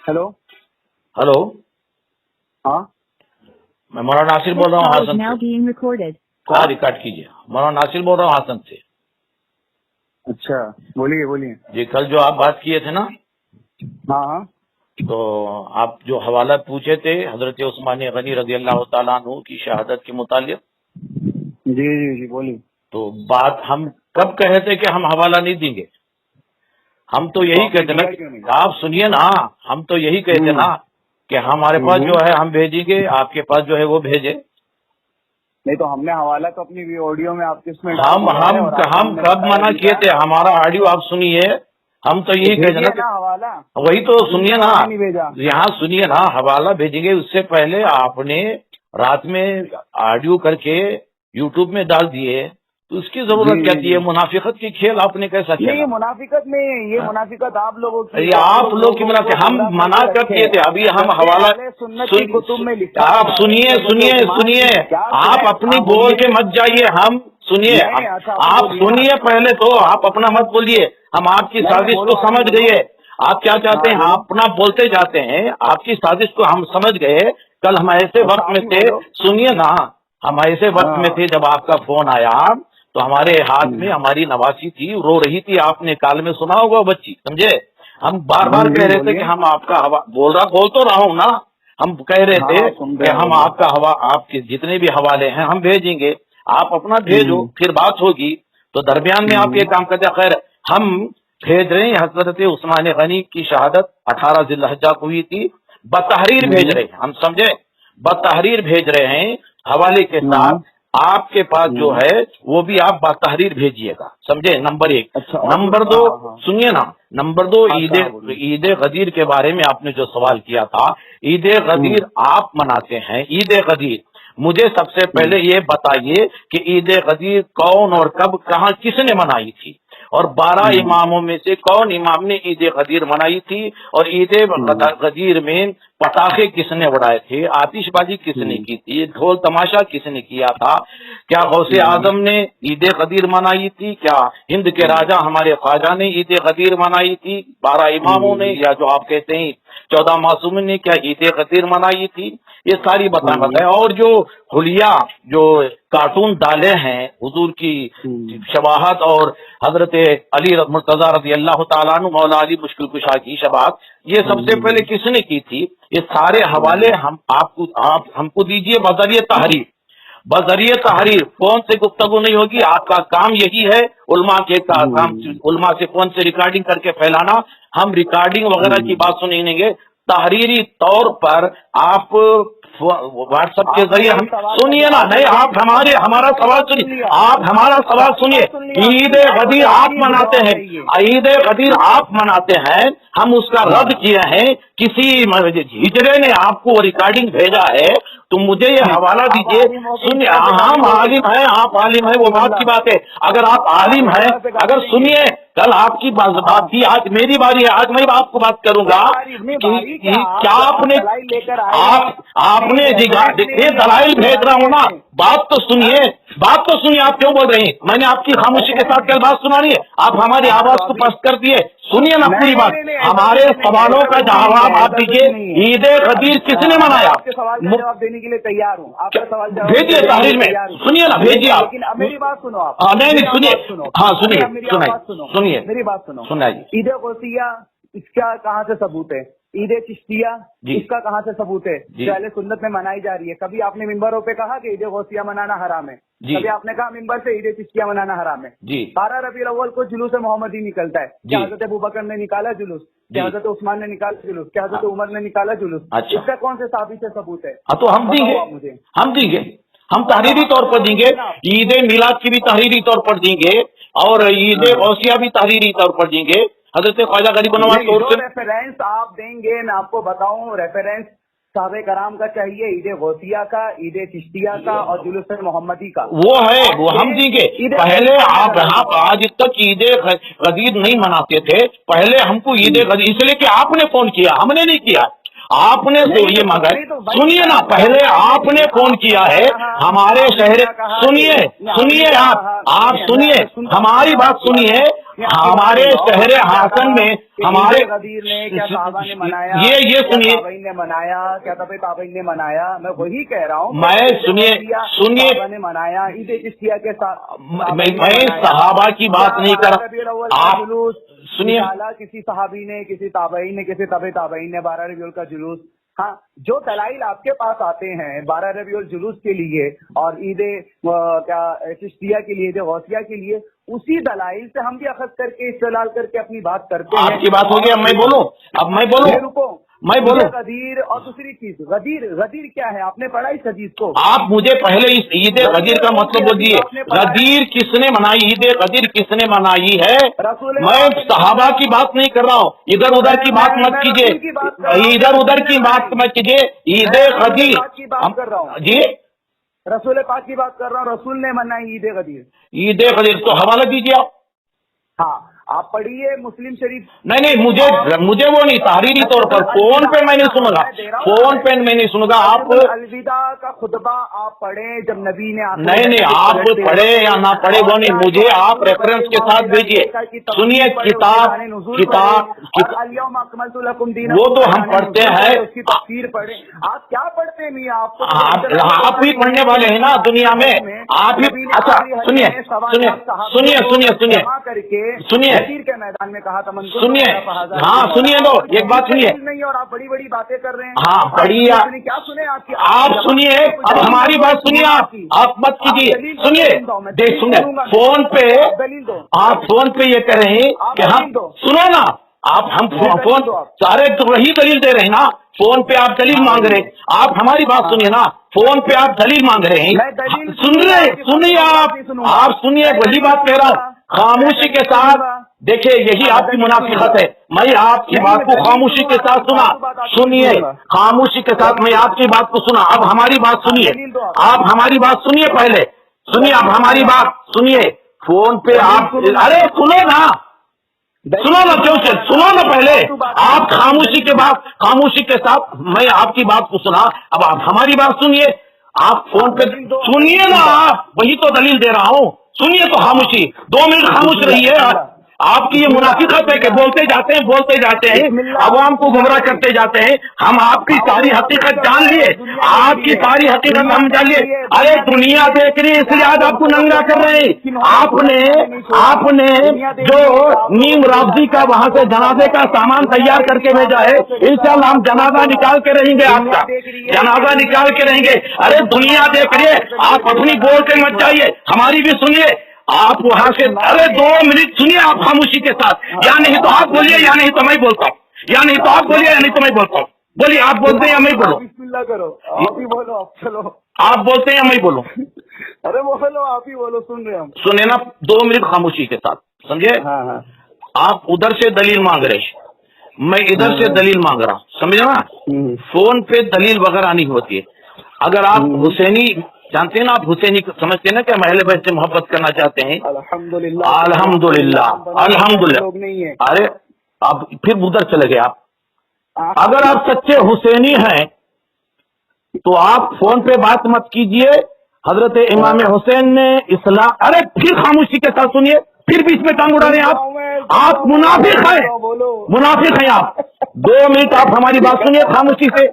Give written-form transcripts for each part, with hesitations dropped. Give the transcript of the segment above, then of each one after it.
Hello hello, हाँ मैं मौलाना नासिर बोल रहा हूँ हासन से। हाँ, रिकॉर्ड कीजिए। मौलाना नासिर बोल रहा हूँ हासन से। अच्छा, बोलिए बोलिए। जी, कल जो आप बात किए थे ना, हाँ हाँ तो आप जो हवाला पूछे थे हजरत उस्मान गनी रज़ी अल्लाह ताला अन्हु की शहादत के मुतालिक, जी जी जी बोलिए। तो बात हम कब कहे थे कि हम हवाला नहीं देंगे? हम तो यही आपने कहते ना, दिया क्यों नहीं? आप सुनिए ना, हम तो यही कहते ना कि हमारे पास जो है हम भेजेंगे, आपके पास जो है वो भेजे। नहीं तो हमने हवाला तो अपनी ऑडियो में आपके उसमें डाल हम दिया है हम और आपको हम हमने कब बताया मना भी किए था। थे? हमारा ऑडियो आप सुनिए। हम तो यही कहते भेजिए ना, ना हवाला। वही तो हमने सुनिए तो ना, नहीं भेजा। यहाँ सुनिए ना, हवाला भेजेंगे। उससे पहले आपने रात में ऑडियो करके यूट्यूब में डाल दिए, तो उसकी जरूरत जी क्या जी थी? ये जी मुनाफिकत की खेल आपने कैसा नहीं, ये खेला? मुनाफिकत नहीं है, ये हाँ? मुनाफिकत आप लोगों की अरे है। आप लोग की मुनाफिक, हम मना कर किए थे। अभी हम हवाला सुन्नत की कुतुब में लिखा आप है। सुनिए सुनिए सुनिए, क्या आप सुने? अपनी आप बोल बोलिए। के मत जाइए। हम सुनिए, नहीं, अच्छा, आप आप बोलिए ना। सुनिए पहले तो, आप अपना मत बोलिए। हम आपकी नहीं, साजिश बोलो, को आप समझ बोलो। गए। आप क्या चाहते हाँ, हैं? बोलो। आप अपना बोलते जाते हैं। आपकी साजिश को हम समझ गए। कल हम ऐसे अच्छा, वक्त आप में ही थे, बोलो। सुनिए ना, हम ऐसे वक्त में हाँ थे जब आपका फोन आया, तो हमारे हाथ में हमारी नवासी थी, रो रही थी। आपने काल में सुना होगा बच्ची, समझे? हम बार बार कह रहे थे कि बोलिए। हम आपका हवा बोल तो रहा हूँ ना, हम कह रहे हाँ थे हाँ, सुन कि रहे हैं, हम बोलिए। आपका हवा, आपके जितने भी हवाले हैं हम भेजेंगे, आप अपना भेजो, फिर बात होगी। तो दरमियान में आप ये काम करते। खैर, हम भेज रहे हैं। हजरत उस्मान गनी की शहादत 18 जिल्हज्जा को हुई थी। बतहरीर भेज रहे हैं, हम समझे? बतहरीर भेज रहे हैं हवाले के साथ। आपके पास जो है वो भी आप बतहरीर भेजिएगा, समझे? नंबर एक। अच्छा, नंबर ऑडियो। दो, हाँ हाँ सुनिए ना, नंबर दो, अच्छा, हाँ, बोलिए। ईद गदीर के बारे में आपने जो सवाल किया था। ईद गदीर आप मनाते हैं? ईद गदीर, मुझे सबसे पहले ये बताइए कि ईद गदीर कौन और कब कहाँ किसने मनाई थी, और 12 इमामों में से कौन इमाम ने ईद गदीर मनाई थी, और ईद गदीर में पटाखे किसने उड़ाए थे, आतिशबाजी किसने की थी, ढोल तमाशा किसने किया था? क्या गौसे आजम ने ईद गदीर मनाई थी? क्या हिंद के राजा हमारे ख्वाजा ने ईद गदीर मनाई थी? 12 इमामों ने, या जो आप कहते हैं 14 मासूम ने क्या ईद गदीर मनाई थी? ये सारी बताएं। और जो हुलिया, जो कार्टून डाले हैं हुजूर की शबाहत और हजरत अली मुर्तजा रज़ी अल्लाह ताला अन्हु, मौला अली मुश्किल कुशा की शबाहत, ये सबसे पहले किसने की थी? ये सारे हवाले हम आप हमको दीजिए बजरिए तहरीर। बजरिए तहरीर फोन से गुफ्तगू नहीं होगी। आपका काम यही है, उलमा के काम, उलमा से फोन से रिकॉर्डिंग करके फैलाना। हम रिकॉर्डिंग वगैरह की बात सुनेंगे। तहरीरी तौर पर आप व्हाट्सएप के जरिए हम, सुनिए ना, नहीं, आप हमारा सवाल सुनिए, आप हमारा सवाल सुनिए। ईद गदीर आप मनाते हैं, ईद गदीर आप मनाते हैं, हम उसका रद्द किए हैं। किसी हिजड़े ने आपको रिकॉर्डिंग भेजा है, तो मुझे ये हवाला दीजिए। सुनिए, हम आलिम हैं, आप आलिम हैं, वो बात की बात है। अगर आप आलिम हैं, अगर सुनिए, कल आपकी बात थी, आज मेरी बारी है, आज मैं आपको बात करूंगा कि क्या आपने देखिए दलाइल भेज रहा हूँ ना, बात तो सुनिए, बात तो सुनिए। आप क्यों बोल रहे हैं? मैंने आपकी खामोशी के साथ कल बात सुना रही है, आप हमारी आवाज को पस्त कर दिए। सुनिए ना पूरी बात, हमारे सवालों का जवाब आप दीजिए। ईद गदीर किसने मनाया? आपके सवाल का जवाब देने के लिए तैयार हूँ। आपका सवाल भेजिए तहरीर में, सुनिए ना, भेजिए आप। लेकिन अब मेरी बात सुनो आप। नहीं, सुनिए, हाँ सुनिए, सुनिए, मेरी बात सुनो। सुनाइए। ईद गौसिया, इसका कहाँ से सबूत है? ईद चिश्तिया, इसका कहाँ से सबूत है? जो अहले सुन्नत में मनाई जा रही है। कभी आपने मिंबरों पे कहा कि ईद गौसिया मनाना हराम है? कभी आपने कहा मिंबर से ईद चिश्तिया मनाना हराम है? 12 रबीउल अव्वल को जुलूस मोहम्मदी निकलता है। क्या हजरत अबू बकर ने निकाला जुलूस? क्या हजरत उस्मान ने निकाला जुलूस? क्या हजरत उमर ने निकाला जुलूस? इसका कौन से साबित से सबूत है? तो हम देंगे, हम देंगे, हम तहरीरी तौर पर देंगे। ईद मिलाद की भी तहरीरी तौर पर देंगे, और ईद गौसिया भी तहरीरी तौर पर देंगे। हजरत ख्वाजा गरीब नवाज तौर से रेफरेंस आप देंगे, मैं आपको बताऊं, रेफरेंस साहबे कराम का चाहिए, ईद गौसिया का, ईद चिश्तिया का और जुलूस मोहम्मदी का। वो है, वो हम देंगे। पहले आप आज तक ईद गदीर नहीं मनाते थे, पहले हमको ईद गदीर, इसलिए कि आपने फोन किया, हमने नहीं किया। आपने तो ये मगर सुनिए ना, पहले आपने फोन किया है हमारे शहर, सुनिए सुनिए, आप सुनिए, हमारी बात सुनिए। ہمارے شہر حسن میں ہمارے غدیر نے کیا صحابہ نے منایا، یہ سنیے تابعین نے منایا، کیا تابعین نے منایا، میں وہی کہہ رہا ہوں، میں سنیے صحابہ نے منایا عید چشتیہ کے ساتھ، میں صحابہ کی بات نہیں کر رہا، آپ سنیے، کسی صحابی نے، کسی تابعین نے، کسی تابعین نے 12 ربیع کا جلوس، ہاں جو دلائل آپ کے پاس آتے ہیں 12 ربیع الجلوس کے لیے اور عید کیا چشتیہ کے لیے، عید غوثیہ کے لیے، اسی دلائل سے ہم بھی اخذ کر کے استدلال کر کے اپنی بات کرتے ہیں۔ آپ کی بات ہوگی، اب میں بولوں، رکو، میں بولوں غدیر اور دوسری چیز غدیر کیا ہے؟ آپ نے پڑھا اس حدیث کو؟ آپ مجھے پہلے اس عید غدیر کا مطلب بولیے، غدیر کس نے منائی، عید غدیر کس نے منائی ہے؟ میں صحابہ کی بات نہیں کر رہا ہوں، ادھر ادھر کی بات مت کیجیے، ادھر ادھر کی بات مت کیجیے، عید غدیر کی بات کر رہا ہوں، جی رسول پاک کی بات کر رہا ہوں، رسول نے منائی عید غدیر۔ عید غدیر تو حوالہ دیجیے آپ۔ ہاں آپ پڑھیے مسلم شریف۔ نہیں مجھے وہ نہیں، تحریری طور پر فون پہ میں نہیں سنوں گا، فون پہ میں نہیں سنوں گا۔ آپ الوداع کا خطبہ آپ پڑھیں جب نبی نے نہیں آپ پڑھے یا نہ پڑھے وہ نہیں، مجھے آپ ریفرنس کے ساتھ بھیجیے۔ سنیے کتاب وہ تو ہم پڑھتے ہیں، اس کی تفسیر پڑھیں۔ آپ کیا پڑھتے ہیں میاں؟ آپ ہی پڑھنے والے ہیں نا دنیا میں، آپ ہی۔ اچھا سنیے کے میدان میں کہا تھا، سنیے، ہاں سنیے لو ایک بات سنیے، نہیں اور آپ بڑی بڑی باتیں کر رہے ہیں۔ ہاں بڑی کیا سنے آپ سنیے، اب ہماری بات سنیے، آپ مت کیجیے، سنیے سنیے، فون پہ آپ فون پہ یہ کہہ رہے ہیں کہ ہم سنو نا، آپ ہم فون سارے تو وہی دلیل دے رہے ہیں نا، فون پہ آپ دلیل مانگ رہے ہیں، آپ ہماری بات سنیے نا، فون پہ آپ دلیل مانگ رہے ہیں، سنیے آپ سنیے، وہی بات کہہ رہا ہوں، خاموشی کے ساتھ دیکھیں، یہی آپ کی منافقت ہے، میں آپ کی بات کو خاموشی کے ساتھ سنا، سنیے خاموشی کے ساتھ میں آپ کی بات کو سنا، اب ہماری بات سنیے، آپ ہماری بات سنیے، پہلے سنیے، اب ہماری بات سنیے، فون پہ آپ ارے سنو نا کیوں سے سنو نا، پہلے آپ خاموشی کے ساتھ میں آپ کی بات کو سنا، اب آپ ہماری بات سنیے، آپ فون پہ سنیے نا، آپ وہی تو دلیل دے رہا ہوں، سنیے تو خاموشی، 2 منٹ خاموش رہیے۔ آپ کی یہ منافقت ہے کہ بولتے جاتے ہیں عوام کو گمراہ کرتے جاتے ہیں، ہم آپ کی ساری حقیقت جان لیے، آپ کی ساری حقیقت ہم جان لیے، ارے دنیا دیکھ رہی ہے اس لیے آج آپ کو ننگا کر رہے ہیں، آپ نے جو نیم رابطی کا وہاں سے جنازے کا سامان تیار کر کے بھیجا ہے، انشاءاللہ ہم جنازہ نکال کے رہیں گے، آپ کا جنازہ نکال کے رہیں گے، ارے دنیا دیکھ رہی ہے، آپ اپنی بول کے مت جائیے، ہماری بھی سنیے، آپ وہاں سے ارے 2 منٹ سنیے آپ خاموشی کے ساتھ، یا نہیں تو آپ بولیے یا نہیں تو میں بولتا ہوں، یا نہیں تو آپ بولیے یا نہیں تو میں بولتا ہوں، بولیے آپ بولتے ہیں یا میں بولوں؟ بسم اللہ کرو، آپ ہی بولو، چلو آپ بولتے ہیں یا میں بولوں؟ ارے بولو، آپ ہی بولو، سن رہے ہم، سنیں نا 2 منٹ خاموشی کے ساتھ، سمجھے؟ ہاں آپ ادھر سے دلیل مانگ رہے، میں ادھر سے دلیل مانگ رہا ہوں، سمجھے نا؟ فون پہ دلیل وغیرہ نہیں ہوتی ہے، اگر آپ حسینی جانتے ہیں نا، آپ حسینی سمجھتے ہیں نا کہ ہم اہل بیت سے محبت کرنا چاہتے ہیں، الحمدللہ ارے اب پھر ادھر چلے گئے آپ، اگر آپ سچے حسینی ہیں تو آپ فون پہ بات مت کیجئے، حضرت امام حسین نے اسلام، ارے پھر خاموشی کے ساتھ سنیے، پھر بیچ میں ٹانگ اڑا رہے ہیں آپ منافق ہیں آپ، 2 منٹ آپ ہماری بات سنیے خاموشی سے،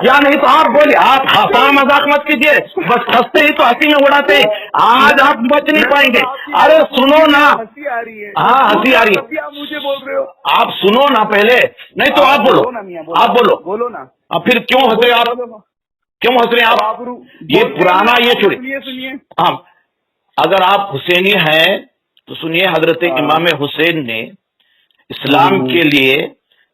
یا نہیں تو آپ بولے، آپ ہنسا مذاق مت کیجیے، بس ہنستے ہی تو ہنسی میں اڑاتے ہیں، آج آپ بچ نہیں پائیں گے، ارے سنو نا، ہاں ہنسی آ رہی ہے، مجھے بول رہے ہو، آپ سنو نا پہلے، نہیں تو آپ بولو نا، اب پھر کیوں ہنس رہے آپ، کیوں ہنس رہے آپ؟ یہ پرانا یہ چھوڑیے، ہاں اگر آپ حسینی ہیں تو سنیے، حضرت امام حسین نے اسلام کے لیے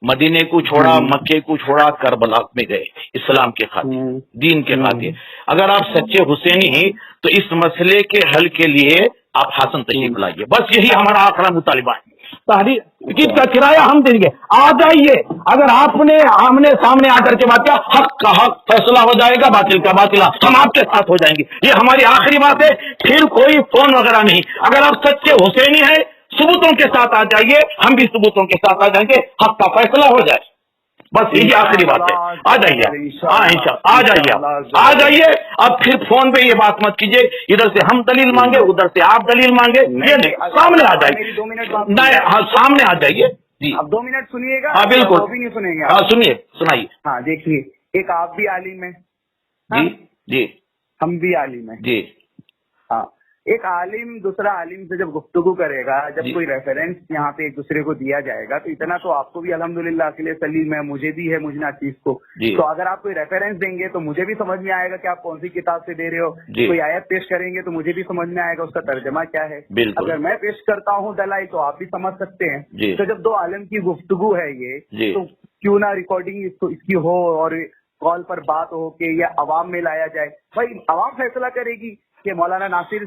مدینے کو چھوڑا، مکے کو چھوڑا، کربلا میں گئے اسلام کے خاطر، دین کے خاطر، اگر آپ سچے حسینی ہیں تو اس مسئلے کے حل کے لیے آپ حسن تشریف لائیے، بس یہی ہمارا آخری مطالبہ ہے، ٹکٹ کا کرایہ ہم دیں گے، آ جائیے، اگر آپ نے آمنے سامنے آ کر کے بات کیا، حق کا حق فیصلہ ہو جائے گا، باطل کا باطل، ہم آپ کے ساتھ ہو جائیں گے، یہ ہماری آخری بات ہے، پھر کوئی فون وغیرہ نہیں، اگر آپ سچے حسینی ہیں ثبوتوں کے ساتھ آ جائیے، ہم بھی ثبوتوں کے ساتھ آ جائیں گے، حق کا فیصلہ ہو جائے، बस यही आखिरी बात है। आ जाइए, हाँ इंशाल्लाह आ जाइए, आ जाइए। अब फिर फोन पे ये बात मत कीजिए, इधर से हम दलील मांगे, उधर से आप दलील मांगे, ये नहीं, सामने आ जाइए। 2 मिनट नहीं, हाँ सामने आ जाइए जी। अब 2 मिनट सुनिएगा। हाँ बिल्कुल, वो भी नहीं सुनेंगे। हाँ सुनिए, सुनाइए। हाँ देखिए, एक आप भी आलिम है जी जी, हम भी आलिम है जी। हाँ, एक आलिम दूसरा आलिम से जब गुफ्तगू करेगा, जब कोई रेफरेंस यहाँ पे एक दूसरे को दिया जाएगा, तो इतना तो आपको भी अल्हम्दुलिल्लाह के लिए सलीम है, मुझे भी है, मुझे नाचीज को। तो अगर आप कोई रेफरेंस देंगे तो मुझे भी समझ में आएगा कि आप कौन सी किताब से दे रहे हो। कोई आयत पेश करेंगे तो मुझे भी समझ में आएगा उसका तर्जमा क्या है। अगर मैं पेश करता हूँ दलाई तो आप भी समझ सकते हैं। तो जब 2 आलिम की गुफ्तगू है ये, तो क्यों ना रिकॉर्डिंग इसकी हो और कॉल पर बात हो के या अवाम में लाया जाए। भाई अवाम फैसला करेगी कि मौलाना नासिर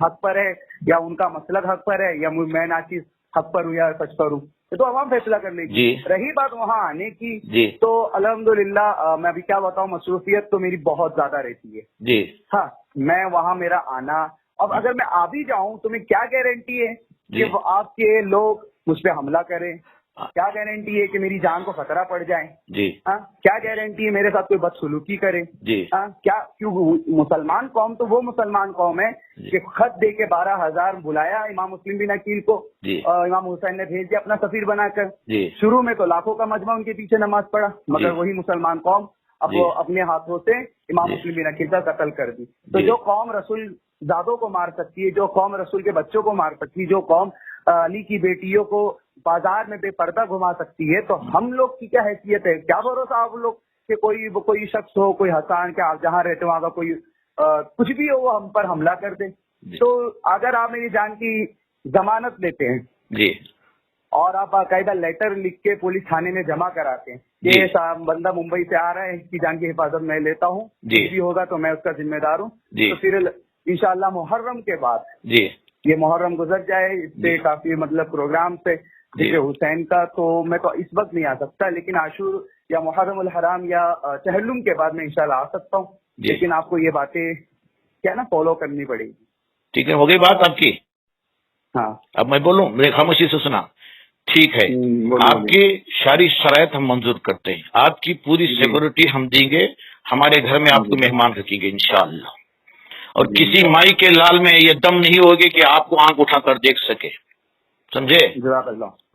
हक पर है या उनका मसलक हक पर है या मैं नासिर हक पर हूँ या सच पर हूँ, तो अवाम फैसला कर लेगी। रही बात वहाँ आने की, तो अल्हम्दुलिल्लाह मैं अभी क्या बताऊँ, मसरूफियत तो मेरी बहुत ज्यादा रहती है जी। हाँ, मैं वहाँ मेरा आना, अब अगर मैं आ भी जाऊँ तो मैं क्या गारंटी है कि आपके लोग मुझ पर हमला करें, क्या गारंटी है कि मेरी जान को खतरा पड़ जाए जी। हाँ, क्या गारंटी है मेरे साथ कोई बदसलूकी करे जी। हाँ, क्या क्यों मुसलमान कौम तो वो मुसलमान कौम है कि खत दे के 12,000 बुलाया इमाम मुस्लिम बिन अकील को, इमाम हुसैन ने भेज दिया अपना सफीर बनाकर। शुरू में तो लाखों का मजमा उनके पीछे नमाज पढ़ा, मगर वही मुसलमान कौम अब वो अपने हाथों से इमाम मुस्लिम बिन अकील का कत्ल कर दी। तो जो कौम रसूल जादों को मार सकती है, जो कौम रसूल के बच्चों को मार सकती है, जो कौम अली की बेटियों को बाजार में बेपर्दा घुमा सकती है, तो हम लोग की क्या हैसियत है? क्या भरोसा आप लोग कि कोई शख्स हो, कोई हसान के आप जहाँ रहते हो वहाँ का कोई कुछ भी हो वो हम पर हमला कर दे। तो अगर आप मेरी जान की जमानत लेते हैं जी और आप बाकायदा लेटर लिख के पुलिस थाने में जमा कराते हैं कि ये बंदा मुंबई से आ रहा है, इसकी जान की हिफाजत मैं लेता हूँ, कुछ भी होगा तो मैं उसका जिम्मेदार हूँ, तो फिर इंशाअल्लाह मुहर्रम के बाद जी, ये मुहर्रम गुजर जाए, इससे काफी मतलब प्रोग्राम से जिक्र हुसैन का तो मैं तो इस वक्त नहीं आ सकता, लेकिन आशूर या मुहर्रम उल हराम या चहलुम के बाद मैं इंशाल्लाह आ सकता हूँ। लेकिन आपको ये बातें क्या ना फॉलो करनी पड़ेगी। ठीक है, हो गई बात आपकी। हाँ, अब मैं बोलूं, मेरे खामोशी से सुना। ठीक है, आपकी सारी शराइत हम मंजूर करते हैं, आपकी पूरी सिक्योरिटी हम देंगे, हमारे घर में आपको मेहमान रखेंगे इंशाअल्लाह। और किसी माई के लाल में ये दम नहीं होगी कि आपको आंख उठाकर देख सके, समझे?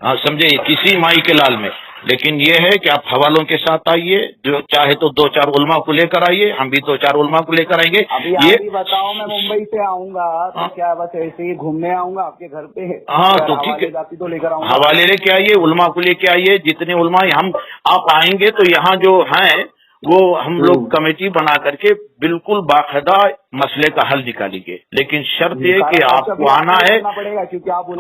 हाँ समझे, किसी माई के लाल में। लेकिन ये है कि आप हवालों के साथ आइए, जो चाहे तो 2-4 उलमा को लेकर आइए, हम भी 2-4 उलमा को लेकर आएंगे। अभी ये भी बताओ, मैं मुंबई से आऊंगा तो क्या बस ऐसे ही घूमने आऊंगा आपके घर पे? हाँ तो ठीक है, तो लेकर आऊंगा, हवाले लेके आइए, उलमा को लेके आइए, जितने उलमा हम आप आएंगे तो यहाँ जो हैं वो हम लोग कमेटी बना करके बिल्कुल बाकायदा मसले का हल निकालेंगे। लेकिन शर्त ये कि आपको आना है,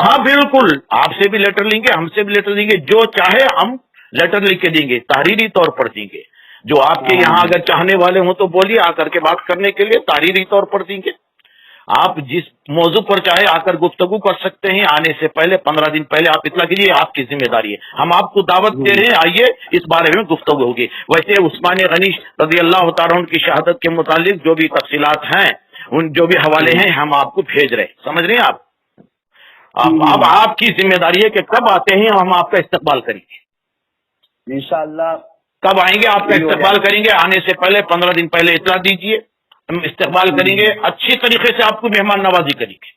हाँ बिल्कुल, आपसे भी लेटर लेंगे, हमसे भी लेटर लेंगे, जो चाहे हम लेटर लिख के देंगे, तहरीरी तौर पर देंगे। जो आपके यहाँ अगर चाहने वाले हो तो बोलिए, आकर के बात करने के लिए तहरीरी तौर पर देंगे। आप जिस मौजू पर चाहे आकर गुफ्तगू कर सकते हैं, आने से पहले 15 दिन पहले आप इतला कीजिए, आपकी जिम्मेदारी है, हम आपको दावत दे रहे हैं, आइए इस बारे में गुफ्तगू होगी। वैसे उस्मान गनी रज़ियल्लाहु तआला अन्हु की शहादत के मुतालिक जो भी तफसीलात हैं, उन जो भी हवाले हैं, हम आपको भेज रहे हैं, समझ रहे हैं आप? अब आपकी जिम्मेदारी है कि कब आते हैं, हम आपका इस्तकबाल करेंगे इंशाअल्लाह। कब आएंगे आपका इस्तकबाल करेंगे, आने से पहले 15 दिन पहले इतला दीजिए, हम इस्तेमाल करेंगे, अच्छी तरीके से आपको मेहमान नवाजी करेंगे,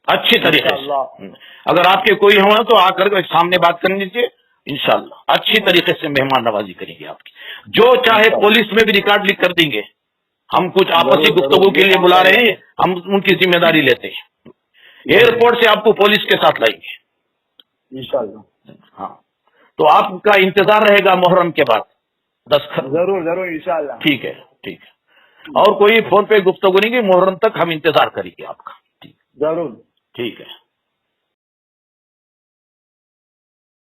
अच्छी तरीके से। अगर आपके कोई हो तो आकर सामने बात कर लीजिए, इंशाल्लाह अच्छी तरीके से मेहमान नवाजी करेंगे आपकी। जो चाहे पुलिस में भी रिकॉर्ड लिख कर देंगे, हम कुछ आपसी गुफ्तगू के लिए बुला रहे हैं, हम उनकी जिम्मेदारी लेते हैं। एयरपोर्ट से आपको पुलिस के साथ लाएंगे इंशाल्लाह। हाँ, तो आपका इंतजार रहेगा मुहर्रम के बाद 10 जरूर इंशाल्लाह। ठीक है, ठीक है। और कोई फोन पे गुफ्तगू नहीं की, मुहर्रम तक हम इंतजार करेंगे आपका। ठीक, जरूर, ठीक है।